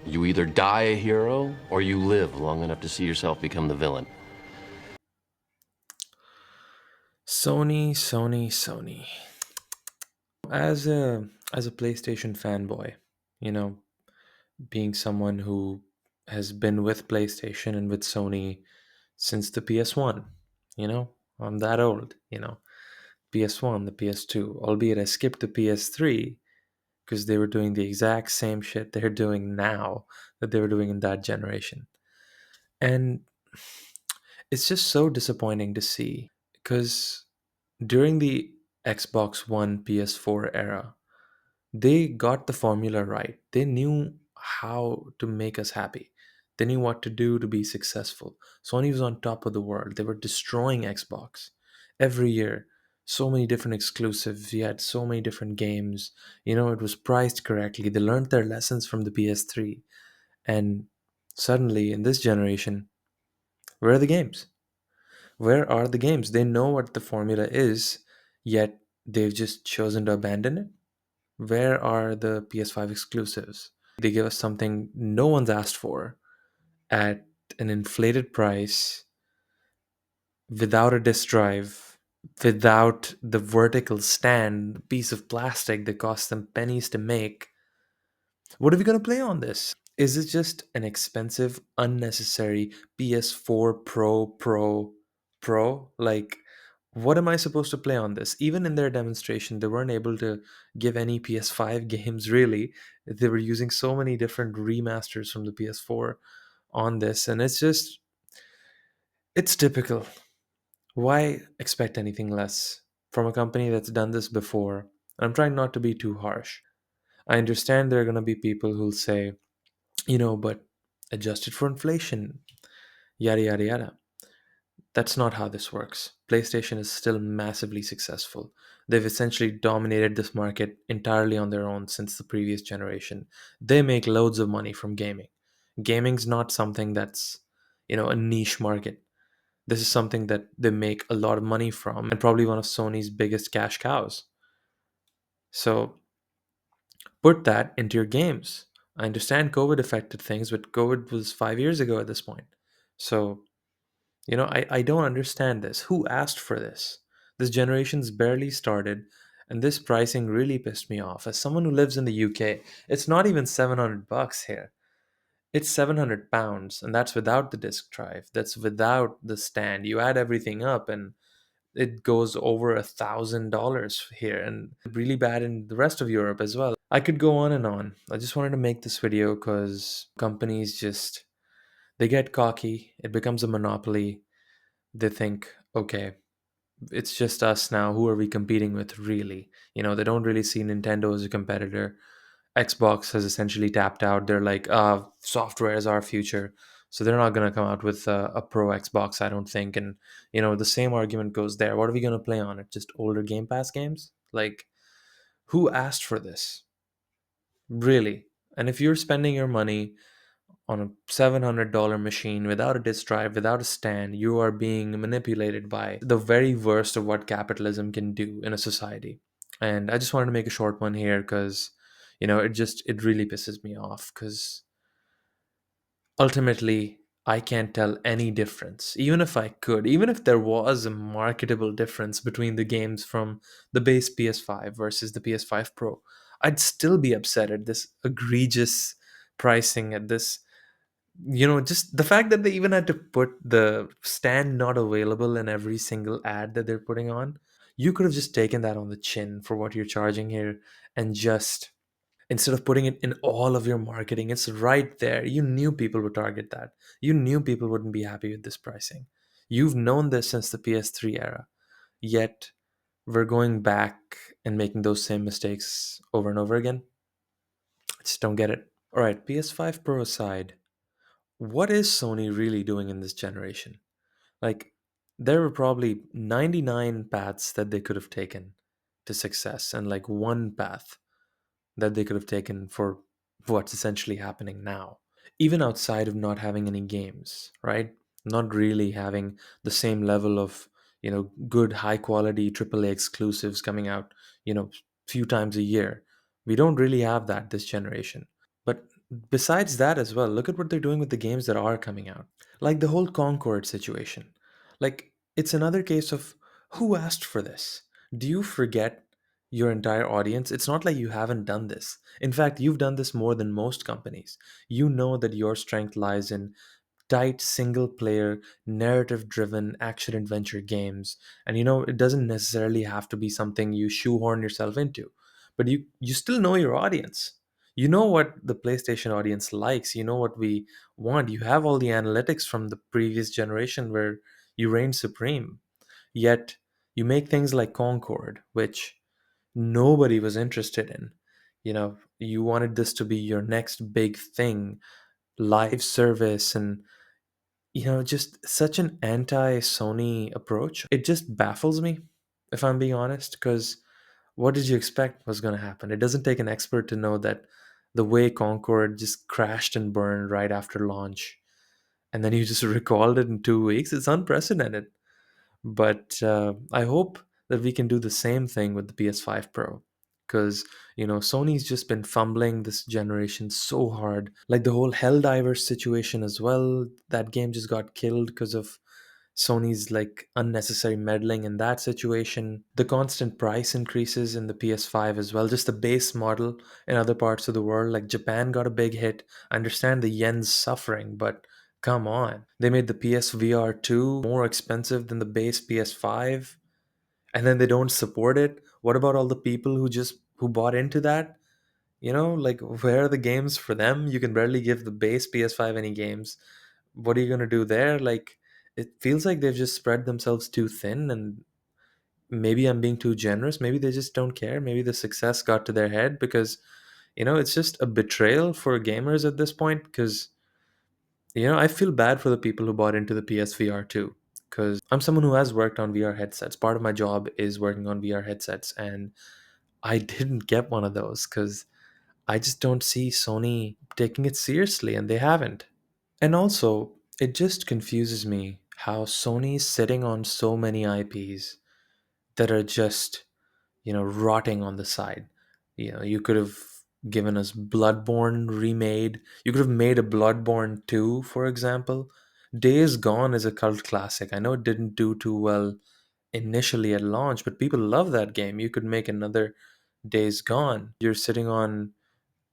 You either die a hero or you live long enough to see yourself become the villain. Sony, Sony, Sony. As a PlayStation fanboy, you know, being someone who has been with PlayStation and with Sony since the PS1, I'm that old, PS1, the PS2, albeit I skipped the PS3 because they were doing the exact same shit they're doing now that they were doing in that generation. And it's just so disappointing to see because during the Xbox One PS4 era, they got the formula right. They knew how to make us happy. They knew what to do to be successful. Sony was on top of the world. They were destroying Xbox every year. So many different exclusives. You had so many different games. It was priced correctly. They learned their lessons from the PS3. And suddenly, in this generation, where are the games? Where are the games? They know what the formula is, yet they've just chosen to abandon it. Where are the PS5 exclusives? They give us something no one's asked for at an inflated price, without a disk drive, without the vertical stand, piece of plastic that costs them pennies to make. What are we going to play on this? Is it just an expensive, unnecessary PS4 Pro? Like, what am I supposed to play on this? Even in their demonstration, they weren't able to give any PS5 games really. They were using so many different remasters from the PS4 on this, and it's typical. Why expect anything less from a company that's done this before? I'm trying not to be too harsh. I understand there are going to be people who'll say, but adjusted for inflation, yada, yada, yada. That's not how this works. PlayStation is still massively successful. They've essentially dominated this market entirely on their own since the previous generation. They make loads of money from gaming. Gaming's not something that's, a niche market. This is something that they make a lot of money from and probably one of Sony's biggest cash cows. So put that into your games. I understand COVID affected things, but COVID was 5 years ago at this point. So, I don't understand this. Who asked for this? This generation's barely started, and this pricing really pissed me off. As someone who lives in the UK, it's not even $700 here. It's £700, and that's without the disk drive. That's without the stand. You add everything up, and it goes over $1,000 here, and really bad in the rest of Europe as well. I could go on and on. I just wanted to make this video because companies just they get cocky. It becomes a monopoly. They think, okay, it's just us now. Who are we competing with, really? They don't really see Nintendo as a competitor. Xbox has essentially tapped out. They're like, software is our future. So they're not going to come out with a pro Xbox, I don't think. And, the same argument goes there. What are we going to play on it? Just older Game Pass games? Like, who asked for this? Really? And if you're spending your money on a $700 machine without a disk drive, without a stand, you are being manipulated by the very worst of what capitalism can do in a society. And I just wanted to make a short one here because, it really pisses me off because ultimately I can't tell any difference. Even if I could, even if there was a marketable difference between the games from the base PS5 versus the PS5 Pro, I'd still be upset at this egregious pricing, at this, just the fact that they even had to put the stand not available in every single ad that they're putting on. You could have just taken that on the chin for what you're charging here, and just, instead of putting it in all of your marketing, it's right there. You knew people would target that. You knew people wouldn't be happy with this pricing. You've known this since the PS3 era, yet we're going back and making those same mistakes over and over again. I just don't get it. All right, PS5 Pro aside, what is Sony really doing in this generation? Like, there were probably 99 paths that they could have taken to success, and like one path that they could have taken for what's essentially happening now. Even outside of not having any games, right? Not really having the same level of, good high quality AAA exclusives coming out, few times a year. We don't really have that this generation. But Besides that as well, look at what they're doing with the games that are coming out. Like the whole Concord situation. Like, it's another case of who asked for this? Do you forget your entire audience? It's not like you haven't done this. In fact, you've done this more than most companies. You know that your strength lies in tight single player narrative driven action adventure games, and it doesn't necessarily have to be something you shoehorn yourself into, but you still know your audience. You know what the PlayStation audience likes, you know what we want. You have all the analytics from the previous generation where you reign supreme. Yet you make things like Concord, which nobody was interested in. You wanted this to be your next big thing, live service, and just such an anti Sony approach. It just baffles me, if I'm being honest, because what did you expect was going to happen? It doesn't take an expert to know that the way Concord just crashed and burned right after launch, and then you just recalled it in 2 weeks, it's unprecedented. But I hope that we can do the same thing with the PS5 Pro. Because, Sony's just been fumbling this generation so hard. Like the whole Helldivers situation as well. That game just got killed because of Sony's like unnecessary meddling in that situation. The constant price increases in the PS5 as well. Just the base model in other parts of the world, like Japan got a big hit. I understand the yen's suffering, but come on. They made the PSVR 2 more expensive than the base PS5, and then they don't support it. What about all the people who bought into that? Like, where are the games for them? You can barely give the base PS5 any games. What are you going to do there? Like, it feels like they've just spread themselves too thin, and maybe I'm being too generous. Maybe they just don't care. Maybe the success got to their head, because it's just a betrayal for gamers at this point. Because I feel bad for the people who bought into the PSVR too, because I'm someone who has worked on VR headsets. Part of my job is working on VR headsets, and I didn't get one of those because I just don't see Sony taking it seriously, and they haven't. And also, it just confuses me how Sony's sitting on so many IPs that are just, rotting on the side. You could have given us Bloodborne remade. You could have made a Bloodborne 2, for example. Days Gone is a cult classic. I know it didn't do too well initially at launch, but people love that game. You could make another Days Gone. You're sitting on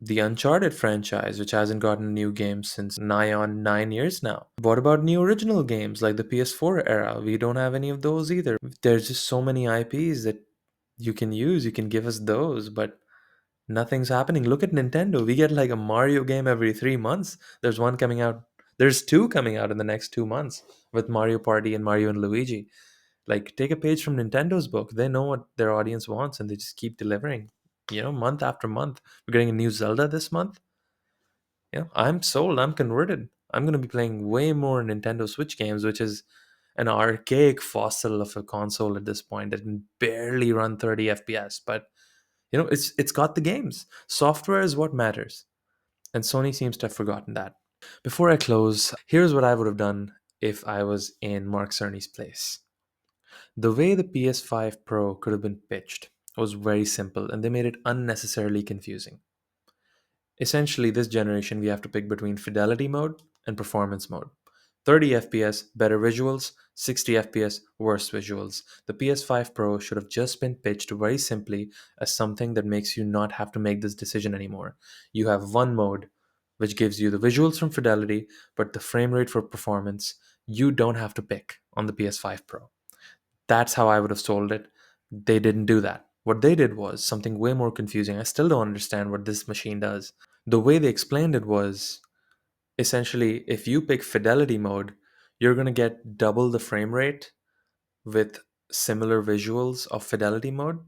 the Uncharted franchise, which hasn't gotten a new game since nigh on 9 years now. What about new original games like the PS4 era? We don't have any of those either. There's just so many IPs that you can use. You can give us those, but nothing's happening. Look at Nintendo. We get like a Mario game every 3 months. There's one coming out. There's two coming out in the next 2 months with Mario Party and Mario and Luigi. Like, take a page from Nintendo's book. They know what their audience wants, and they just keep delivering. Month after month. We're getting a new Zelda this month. I'm sold. I'm converted. I'm going to be playing way more Nintendo Switch games, which is an archaic fossil of a console at this point that can barely run 30 FPS. But it's got the games. Software is what matters, and Sony seems to have forgotten that. Before I close, here's what I would have done if I was in Mark Cerny's place. The way the PS5 Pro could have been pitched was very simple, and they made it unnecessarily confusing. Essentially, this generation we have to pick between fidelity mode and performance mode. 30 FPS, better visuals; 60 FPS, worse visuals. The PS5 Pro should have just been pitched very simply as something that makes you not have to make this decision anymore. You have one mode, which gives you the visuals from fidelity, but the frame rate for performance, you don't have to pick on the PS5 Pro. That's how I would have sold it. They didn't do that. What they did was something way more confusing. I still don't understand what this machine does. The way they explained it was essentially, if you pick fidelity mode, you're going to get double the frame rate with similar visuals of fidelity mode.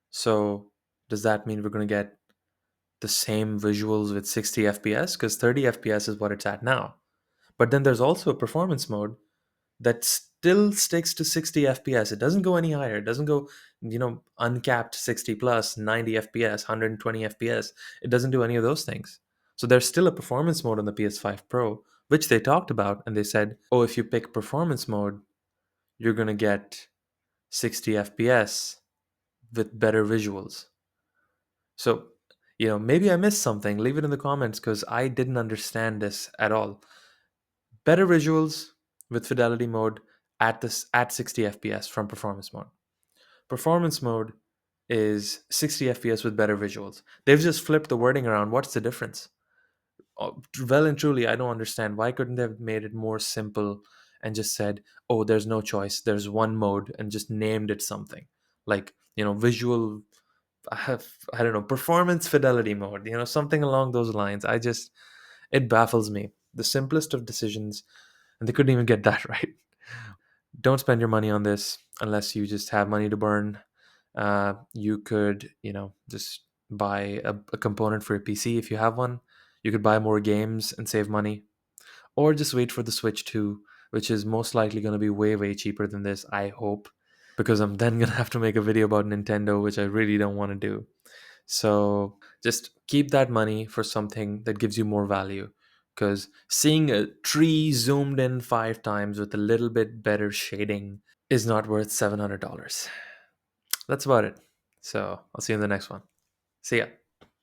So, does that mean we're going to get the same visuals with 60 FPS? Because 30 FPS is what it's at now. But then there's also a performance mode that still sticks to 60 FPS. It doesn't go any higher. It doesn't go, uncapped 60 plus, 90 FPS, 120 FPS. It doesn't do any of those things. So there's still a performance mode on the PS5 Pro, which they talked about, and they said, oh, if you pick performance mode, you're going to get 60 FPS with better visuals. So Maybe I missed something. Leave it in the comments because I didn't understand this at all. Better visuals with fidelity mode at 60 FPS from performance mode. Performance mode is 60 FPS with better visuals. They've just flipped the wording around. What's the difference? Well and truly, I don't understand. Why couldn't they have made it more simple and just said, oh, there's no choice, there's one mode, and just named it something like, visual, I don't know, performance fidelity mode, something along those lines. It baffles me. The simplest of decisions, and they couldn't even get that right. Don't spend your money on this unless you just have money to burn. You could, just buy a component for your PC if you have one. You could buy more games and save money, or just wait for the Switch 2, which is most likely going to be way, way cheaper than this, I hope, because I'm then going to have to make a video about Nintendo, which I really don't want to do. So just keep that money for something that gives you more value. Because seeing a tree zoomed in 5 times with a little bit better shading is not worth $700. That's about it. So I'll see you in the next one. See ya.